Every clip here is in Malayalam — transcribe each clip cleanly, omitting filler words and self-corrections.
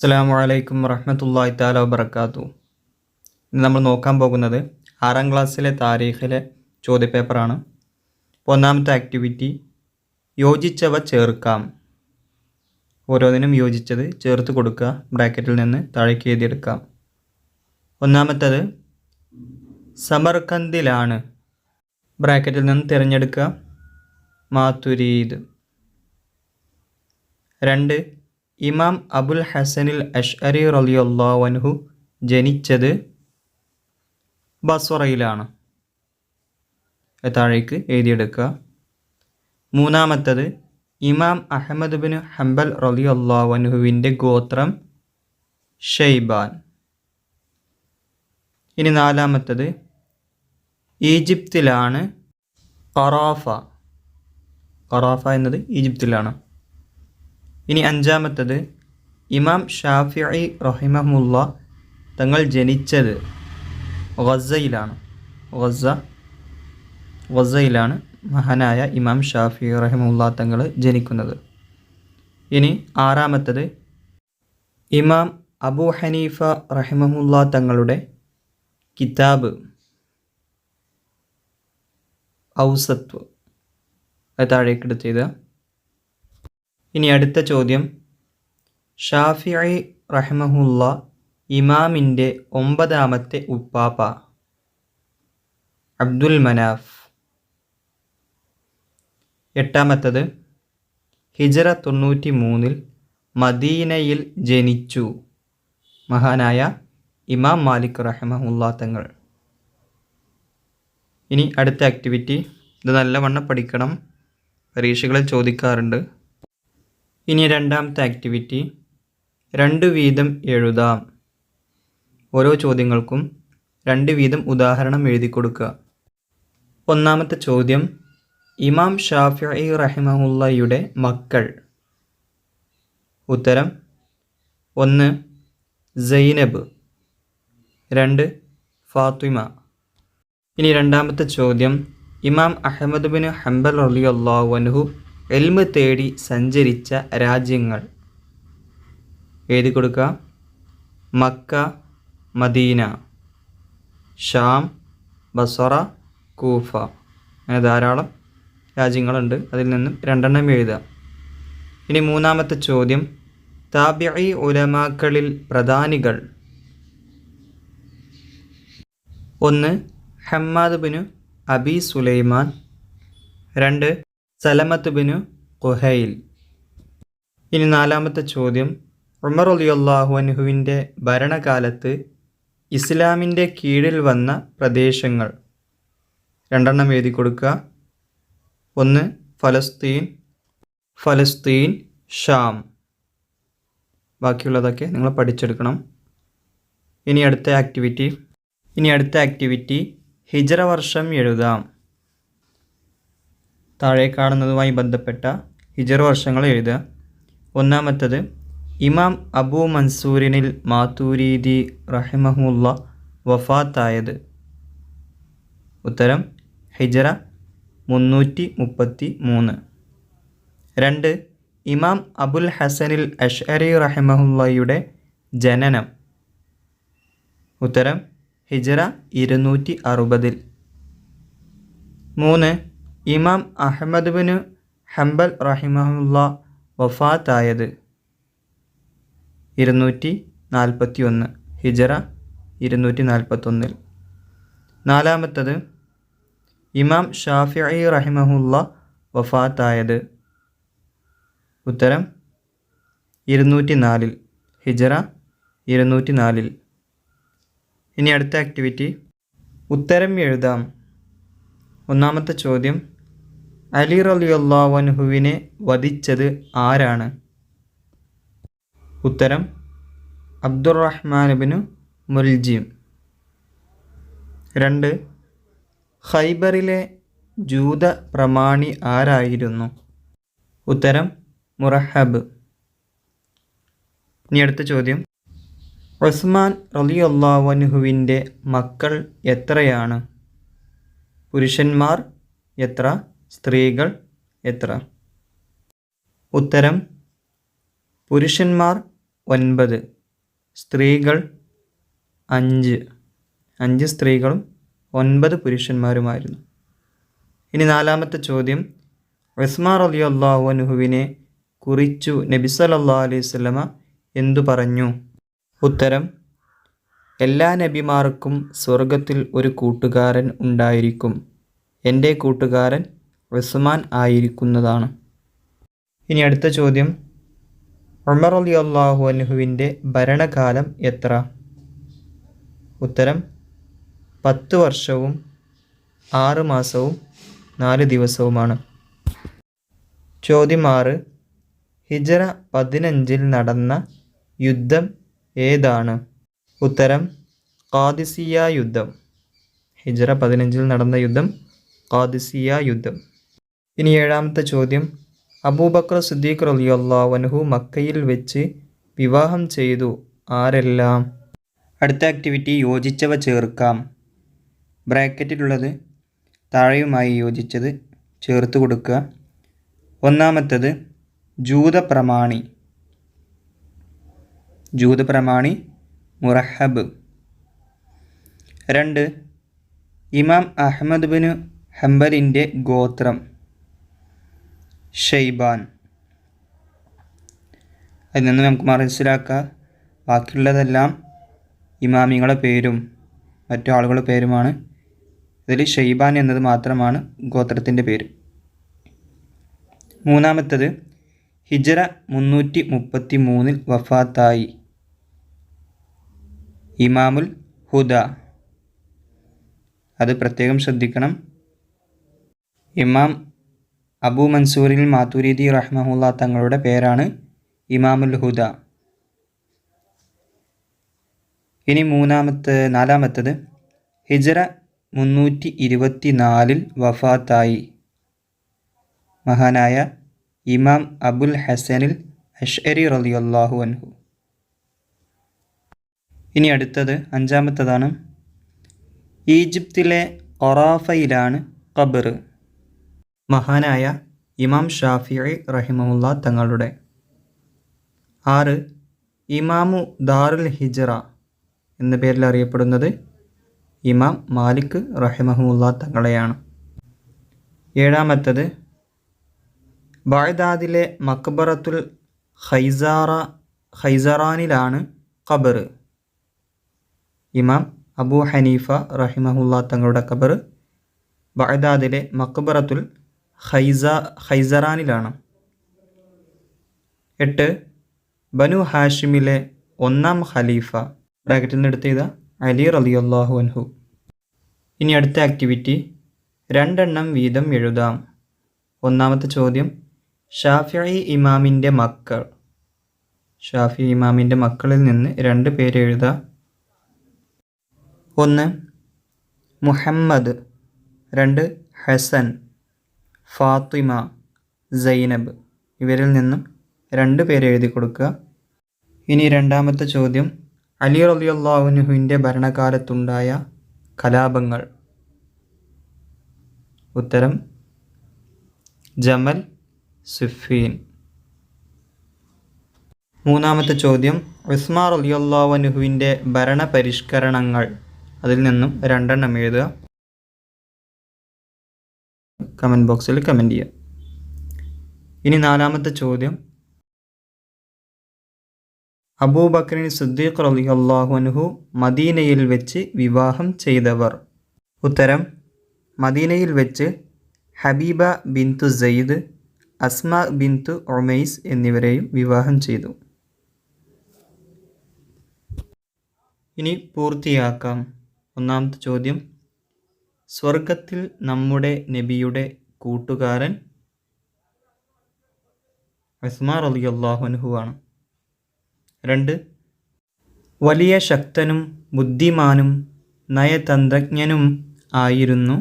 അസ്സലാമു അലൈക്കും വറഹ്മത്തുള്ളാഹി തആല വബറകാതുഹു. ഇന്ന് നമ്മൾ നോക്കാൻ പോകുന്നത് 6ാം ക്ലാസ്സിലെ താരീഖിലെ ചോദ്യപേപ്പറാണ്. ഒന്നാമത്തെ ആക്ടിവിറ്റി യോജിച്ചവ ചേർക്കാം. ഓരോന്നിനും യോജിച്ചത് ചേർത്ത് കൊടുക്കുക. ബ്രാക്കറ്റിൽ നിന്ന് താഴേക്ക് എഴുതിയെടുക്കാം. ഒന്നാമത്തേത് സമർഖന്ദിലാണ്. ബ്രാക്കറ്റിൽ നിന്ന് തിരഞ്ഞെടുക്കുക. മാതുരീദ്. 2. ഇമാം അബുൽ ഹസനിൽ അഷ്അരി റളിയല്ലാഹു അൻഹു ജനിച്ചത് ബസ്വറയിലാണ്. താഴേക്ക് എഴുതിയെടുക്കുക. മൂന്നാമത്തത് ഇമാം അഹ്മദ് ബിൻ ഹംബൽ റളിയല്ലാഹു അൻഹുവിൻ്റെ ഗോത്രം ഷൈബാൻ. ഇനി നാലാമത്തത് ഈജിപ്തിലാണ് ഖറാഫ. ഖറാഫ എന്നത് ഈജിപ്തിലാണ്. ഇനി അഞ്ചാമത്തത് ഇമാം ഷാഫിഈ റഹിമഹുല്ലാ തങ്ങൾ ജനിച്ചത് ഗസയിലാണ്. ഗസയിലാണ് മഹാനായ ഇമാം ഷാഫിഈ റഹിമഹുല്ലാ തങ്ങൾ ജനിക്കുന്നത്. ഇനി ആറാമത്തത് ഇമാം അബൂ ഹനീഫ റഹിമഹുല്ലാ തങ്ങളുടെ കിതാബ് ഔസത്വ്. അത് താഴേക്ക് എടുത്ത് എഴുതുക. ഇനി അടുത്ത ചോദ്യം ഷാഫിഈ റഹിമഹുല്ലാ ഇമാമിൻ്റെ 9ാമത്തെ ഉപ്പാപ്പ അബ്ദുൽ മനാഫ്. 8ാമത്തത് ഹിജ്റ 93 മദീനയിൽ ജനിച്ചു മഹാനായ ഇമാം മാലിക് റഹിമഹുല്ലാ തങ്ങൾ. ഇനി അടുത്ത ആക്ടിവിറ്റി, ഇത് നല്ലവണ്ണം പഠിക്കണം, പരീക്ഷകളിൽ ചോദിക്കാറുണ്ട്. ഇനി രണ്ടാമത്തെ ആക്ടിവിറ്റി 2 വീതം എഴുതാം. ഓരോ ചോദ്യങ്ങൾക്കും 2 വീതം ഉദാഹരണം എഴുതി കൊടുക്കുക. ഒന്നാമത്തെ ചോദ്യം ഇമാം ഷാഫിഈ റഹിമഹുല്ലയുടെ മക്കൾ. ഉത്തരം 1 സൈനബ്, 2 ഫാത്തിമ. ഇനി രണ്ടാമത്തെ ചോദ്യം ഇമാം അഹ്മദ് ബിൻ ഹംബൽ റളിയല്ലാഹു അൻഹു ഇൽമ് തേടി സഞ്ചരിച്ച രാജ്യങ്ങൾ. എഴുതി കൊടുക്കുക. Mecca, Medina, Sham, Basra, Kufa. അങ്ങനെ ധാരാളം രാജ്യങ്ങളുണ്ട്. അതിൽ നിന്നും 2 എഴുതുക. ഇനി മൂന്നാമത്തെ ചോദ്യം താബിഈ ഉലമാക്കളിൽ പ്രധാനികൾ. 1 Hammad bin Abi Sulaiman, 2 Salamat bin Kuhail. ഇനി നാലാമത്തെ ചോദ്യം ഉമർ റളിയല്ലാഹു അൻഹുവിൻ്റെ ഭരണകാലത്ത് ഇസ്ലാമിൻ്റെ കീഴിൽ വന്ന പ്രദേശങ്ങൾ. 2 എഴുതി കൊടുക്കുക. 1 ഫലസ്തീൻ, ഷാം. ബാക്കിയുള്ളതൊക്കെ നിങ്ങൾ പഠിച്ചെടുക്കണം. ഇനി അടുത്ത ആക്ടിവിറ്റി ഹിജ്റ വർഷം എഴുതാം. താഴെ കാണുന്നതുമായി ബന്ധപ്പെട്ട ഹിജ്റ വർഷങ്ങൾ എഴുതുക. ഒന്നാമത്തത് ഇമാം അബൂ മൻസൂരിനിൽ മാതുരീദി റഹിമഹുല്ലാ വഫാത്തായത്. ഉത്തരം ഹിജ്റ 333. 2 ഇമാം അബുൽ ഹസനിൽ അഷ്അരി റഹിമഹുല്ലയുടെ ജനനം. ഉത്തരം ഹിജ്റ 260. 3 ഇമാം അഹ്മദ് ബിൻ ഹംബൽ റഹിമഹുല്ലാ വഫാത്തായത് 241, ഹിജ്റ 241. നാലാമത്തത് ഇമാം ഷാഫിഈ റഹിമഹുല്ലാ വഫാത്തായത്. ഉത്തരം 204, ഹിജ്റ 204. ഇനി അടുത്ത ആക്ടിവിറ്റി ഉത്തരം എഴുതാം. ഒന്നാമത്തെ ചോദ്യം അലി റളിയല്ലാഹു അൻഹുവിനെ വധിച്ചത് ആരാണ്? ഉത്തരം അബ്ദുറഹ്മാൻ ബിൻ മുൽജിം. 2 ഖൈബറിലെ ജൂത പ്രമാണി ആരായിരുന്നു? ഉത്തരം മുറഹബ്. ഇനി അടുത്ത ചോദ്യം ഉസ്മാൻ റളിയല്ലാഹു അൻഹുവിൻ്റെ മക്കൾ എത്രയാണ്? പുരുഷന്മാർ എത്ര? സ്ത്രീകൾ എത്ര? ഉത്തരം പുരുഷന്മാർ 9, സ്ത്രീകൾ 5 സ്ത്രീകളും 9 പുരുഷന്മാരുമായിരുന്നു. ഇനി നാലാമത്തെ ചോദ്യം, ഉസ്മാൻ റളിയല്ലാഹു അൻഹുവിനെ കുറിച്ചു നബി സല്ലല്ലാഹു അലൈഹി വസല്ലമ എന്തു പറഞ്ഞു? ഉത്തരം, എല്ലാ നബിമാർക്കും സ്വർഗത്തിൽ ഒരു കൂട്ടുകാരൻ ഉണ്ടായിരിക്കും. എൻ്റെ കൂട്ടുകാരൻ ഉസ്മാൻ ആയിരിക്കുന്നതാണ്. ഇനി അടുത്ത ചോദ്യം, ഉമർ റളിയല്ലാഹു അൻഹുവിൻ്റെ ഭരണകാലം എത്ര? ഉത്തരം, 10 വർഷവും 6 മാസവും 4 ദിവസവുമാണ്. ചോദ്യം 6, ഹിജ്റ 15 നടന്ന യുദ്ധം ഏതാണ്? ഉത്തരം, ഖാദിസിയ്യ യുദ്ധം. ഹിജ്റ 15 നടന്ന യുദ്ധം ഖാദിസിയ്യ യുദ്ധം. ഇനി ഏഴാമത്തെ ചോദ്യം, അബൂബക്കർ സിദ്ദീഖ് റളിയല്ലാഹു അൻഹു മക്കയിൽ വെച്ച് വിവാഹം ചെയ്തു ആരെല്ലാം? അടുത്ത ആക്ടിവിറ്റി, യോജിച്ചവ ചേർക്കാം. ബ്രാക്കറ്റിലുള്ളത് താഴെയുമായി യോജിച്ചത് ചേർത്ത് കൊടുക്കുക. ഒന്നാമത്തത് ജൂതപ്രമാണി മുറഹബ്. 2, ഇമാം അഹ്മദ് ബിൻ ഹംബലിൻ്റെ ഗോത്രം ഷൈബാൻ. അതിൽ നിന്ന് നമുക്ക് മനസ്സിലാക്കാം ബാക്കിയുള്ളതെല്ലാം ഇമാമിങ്ങളുടെ പേരും മറ്റു ആളുകളുടെ പേരുമാണ്. ഇതിൽ ഷൈബാൻ എന്നത് മാത്രമാണ് ഗോത്രത്തിൻ്റെ പേര്. മൂന്നാമത്തത് ഹിജ്റ 333 വഫാത്തായി ഇമാമുൽ ഹുദ. അത് പ്രത്യേകം ശ്രദ്ധിക്കണം. ഇമാം അബൂ മൻസൂറിൽ മാതുരിദി റഹ്മഹുല്ലാ തങ്ങളുടെ പേരാണ് ഇമാമുൽ ഹുദ. ഇനി നാലാമത്തത് ഹിജ്റ 324 വഫാത്തായി മഹാനായ ഇമാം അബുൽ ഹസനിൽ അഷ്അരി റളിയല്ലാഹു അൻഹു. ഇനി അടുത്തത് അഞ്ചാമത്തതാണ്, ഈജിപ്തിലെ ഖറാഫയിലാണ് ഖബർ മഹാനായ ഇമാം ഷാഫിഈ റഹിമഹുല്ലാ തങ്ങളുടെ. 6, ഇമാമു ദാറുൽ ഹിജ്റ എന്ന പേരിൽ അറിയപ്പെടുന്നത് ഇമാം മാലിക് റഹിമഹുല്ലാ തങ്ങളെയാണ്. ഏഴാമത്തത് ബഗ്ദാദിലെ മഖ്ബറത്തുൽ ഖൈസറാനിലാണ് ഖബർ ഇമാം അബൂ ഹനീഫ റഹിമഹുല്ലാ തങ്ങളുടെ ഖബർ ബഗ്ദാദിലെ മഖ്ബറത്തുൽ ഖൈസറാനിലാണ്. 8, ബനു ഹാഷിമിലെ 1-ാം ഖലീഫ ബ്രാക്കറ്റിൽ നിന്ന് എടുത്ത് ചെയ്ത അലി റളിയല്ലാഹു അൻഹു. ഇനി അടുത്ത ആക്ടിവിറ്റി, 2 എണ്ണം വീതം എഴുതാം. ഒന്നാമത്തെ ചോദ്യം, ഷാഫിഈ ഇമാമിൻ്റെ മക്കളിൽ നിന്ന് 2 പേര് എഴുതാം. 1 മുഹമ്മദ്, 2 ഹസൻ, ഫാത്തിമ, സൈനബ്. ഇവരിൽ നിന്നും 2 പേര് എഴുതി കൊടുക്കുക. ഇനി രണ്ടാമത്തെ ചോദ്യം, അലി റളിയല്ലാഹു അൻഹുവിൻ്റെ ഭരണകാലത്തുണ്ടായ കലാപങ്ങൾ. ഉത്തരം, ജമൽ, സിഫീൻ. മൂന്നാമത്തെ ചോദ്യം, ഉസ്മാൻ റളിയല്ലാഹു അൻഹുവിൻ്റെ ഭരണപരിഷ്കരണങ്ങൾ. അതിൽ നിന്നും 2 എണ്ണം എഴുതുക. കമൻറ്റ് ബോക്സിൽ കമൻറ്റ് ചെയ്യുക. ഇനി നാലാമത്തെ ചോദ്യം, അബൂബക്കർ സിദ്ദീഖ് റളിയല്ലാഹു അൻഹു മദീനയിൽ വെച്ച് വിവാഹം ചെയ്തവർ. ഉത്തരം, മദീനയിൽ വെച്ച് ഹബീബ ബിന്തു സയ്യിദ്, അസ്മ ബിന്തു ഉമൈസ് എന്നിവരെയും വിവാഹം ചെയ്തു. ഇനി പൂർത്തിയാക്കാം. ഒന്നാമത്തെ ചോദ്യം, സ്വർഗത്തിൽ നമ്മുടെ നബിയുടെ കൂട്ടുകാരൻ ഉസ്മാൻ റളിയല്ലാഹു അൻഹു ആണ്. 2, വലിയ ശക്തനും ബുദ്ധിമാനും നയതന്ത്രജ്ഞനും ആയിരുന്നു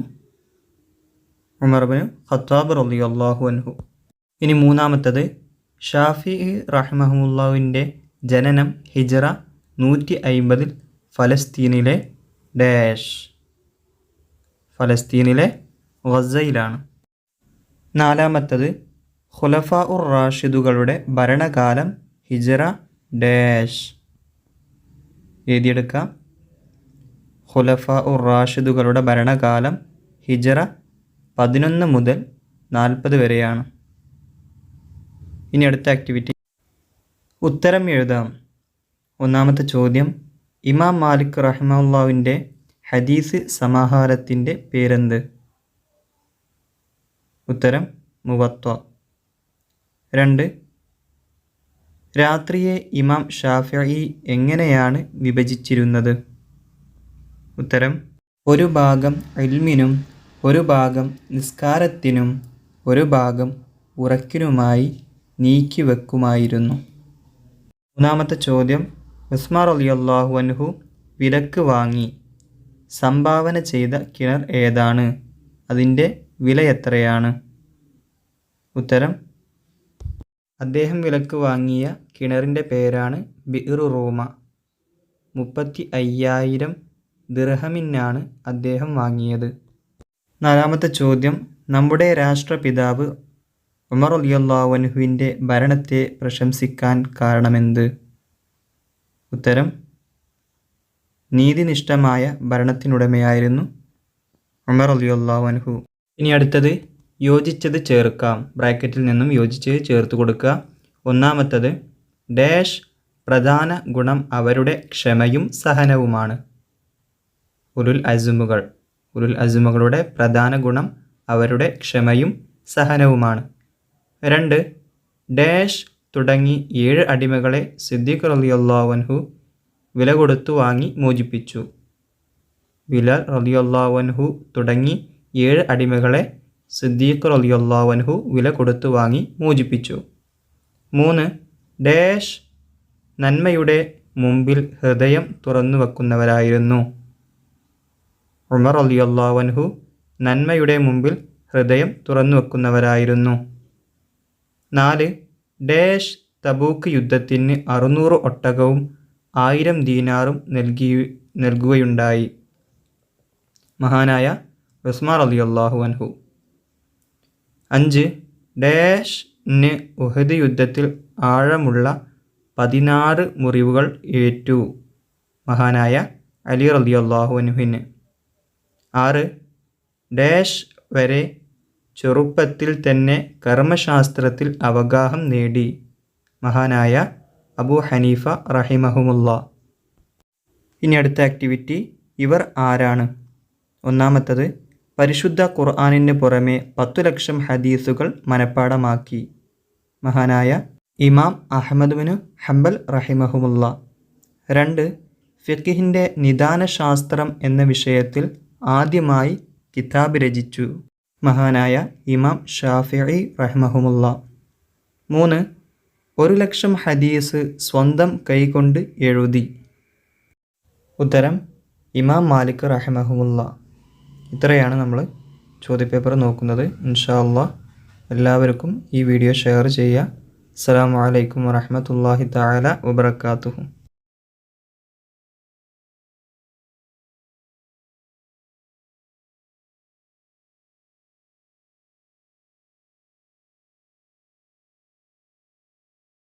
ഉമർ ഇബ്നു ഖത്താബ് റളിയല്ലാഹു അൻഹു. ഇനി മൂന്നാമത്തത്, ഷാഫിഈ റഹിമഹുല്ലാഹുവിൻ്റെ ജനനം ഹിജ്റ 150 ഫലസ്തീനിലെ ഗസയിലാണ്. നാലാമത്തത്, ഖുലഫാഉർ റാഷിദുകളുടെ ഭരണകാലം ഹിജ്റ ഡാഷ് എഴുതിയെടുക്കാം. ഖുലഫാ ഉർ റാഷിദുകളുടെ ഭരണകാലം ഹിജറ 11 മുതൽ 40 വരെയാണ്. ഇനി അടുത്ത ആക്ടിവിറ്റി ഉത്തരം എഴുതാം. ഒന്നാമത്തെ ചോദ്യം, ഇമാം മാലിക് റഹിമഹുല്ലാഹുവിൻ്റെ ഹദീസ് സമാഹാരത്തിൻ്റെ പേരെന്ത്? ഉത്തരം മുവത്ത. 2, രാത്രിയെ ഇമാം ഷാഫിഈ എങ്ങനെയാണ് വിഭജിച്ചിരുന്നത്? ഉത്തരം, ഒരു ഭാഗം ഇൽമിനും ഒരു ഭാഗം നിസ്കാരത്തിനും ഒരു ഭാഗം ഉറക്കിനുമായി നീക്കിവെക്കുമായിരുന്നു. മൂന്നാമത്തെ ചോദ്യം, ഉസ്മാൻ റളിയല്ലാഹു അൻഹു വിലക്ക് വാങ്ങി സംഭാവന ചെയ്ത കിണർ ഏതാണ്? അതിൻ്റെ വില എത്രയാണ്? ഉത്തരം, അദ്ദേഹം വിലക്ക് വാങ്ങിയ കിണറിൻ്റെ പേരാണ് ബിഇർ റൂമ. 35,000 ദിർഹമിനാണ് അദ്ദേഹം വാങ്ങിയത്. നാലാമത്തെ ചോദ്യം, നമ്മുടെ രാഷ്ട്രപിതാവ് ഉമർ റളിയല്ലാഹു അൻഹുവിൻ്റെ ഭരണത്തെ പ്രശംസിക്കാൻ കാരണമെന്ത്? ഉത്തരം, നീതിനിഷ്ഠമായ ഭരണത്തിനുടമയായിരുന്നു ഉമർ റളിയല്ലാഹു അൻഹു. ഇനി അടുത്തത് യോജിച്ചത് ചേർക്കാം. ബ്രാക്കറ്റിൽ നിന്നും യോജിച്ചത് ചേർത്ത് കൊടുക്കുക. ഒന്നാമത്തത്, ഡാഷ് പ്രധാന ഗുണം അവരുടെ ക്ഷമയും സഹനവുമാണ്. ഉലുൽ അസ്മുകളുടെ പ്രധാന ഗുണം അവരുടെ ക്ഷമയും സഹനവുമാണ്. 2, ഡാഷ് തുടങ്ങി 7 അടിമകളെ സിദ്ദീഖ് റളിയല്ലാഹു അൻഹു വില കൊടുത്തു വാങ്ങി മോചിപ്പിച്ചു. ബിലാൽ റളിയല്ലാഹു അൻഹു തുടങ്ങി 7 അടിമകളെ സിദ്ദീഖ് റളിയല്ലാഹു അൻഹു വില കൊടുത്തു വാങ്ങി മോചിപ്പിച്ചു. 3, ഡാഷ് നന്മയുടെ മുമ്പിൽ ഹൃദയം തുറന്നു വെക്കുന്നവരായിരുന്നു. ഉമർ റളിയല്ലാഹു അൻഹു നന്മയുടെ മുമ്പിൽ ഹൃദയം തുറന്നു വെക്കുന്നവരായിരുന്നു. 4, ഡാഷ് തബൂക്ക് യുദ്ധത്തിന് 600 ഒട്ടകവും 1000 ദീനാറും നൽകുകയുണ്ടായി. മഹാനായ ഉസ്മാൻ റളിയല്ലാഹു അൻഹു. 5, ഡാഷിന് ഉഹദ് യുദ്ധത്തിൽ ആഴമുള്ള 16 മുറിവുകൾ ഏറ്റു. മഹാനായ അലി റളിയല്ലാഹു അൻഹുവിന്. 6, ഡാഷ് വരെ ചെറുപ്പത്തിൽ തന്നെ കർമ്മശാസ്ത്രത്തിൽ അവഗാഹം നേടി. മഹാനായ അബൂ ഹനീഫ റഹിമഹുമുല്ലാ. ഇനി അടുത്ത ആക്ടിവിറ്റി, ഇവർ ആരാണ്? ഒന്നാമത്തത്, പരിശുദ്ധ ഖുർആനിന് പുറമെ 10 ലക്ഷം ഹദീസുകൾ മനഃപ്പാടമാക്കി. മഹാനായ ഇമാം അഹ്മദ് ബിൻ ഹംബൽ റഹിമഹുമുല്ലാ. 2, ഫിഖ്ഹിൻ്റെ നിദാനശാസ്ത്രം എന്ന വിഷയത്തിൽ ആദ്യമായി കിതാബ് രചിച്ചു. മഹാനായ ഇമാം ഷാഫിഈ റഹിമഹുമുല്ലാ. 3, 1 ലക്ഷം ഹദീസ് സ്വന്തം കൈകൊണ്ട് എഴുതി. ഉത്തരം, ഇമാം മാലിക് റഹിമഹുമുല്ലാ. ഇത്രയാണ് നമ്മൾ ചോദ്യപേപ്പർ നോക്കുന്നത്. ഇൻഷാ അല്ലാഹ് എല്ലാവർക്കും ഈ വീഡിയോ ഷെയർ ചെയ്യുക. അസ്സലാമു അലൈക്കും വറഹ്മത്തുള്ളാഹി തആല വബറകാതുഹു.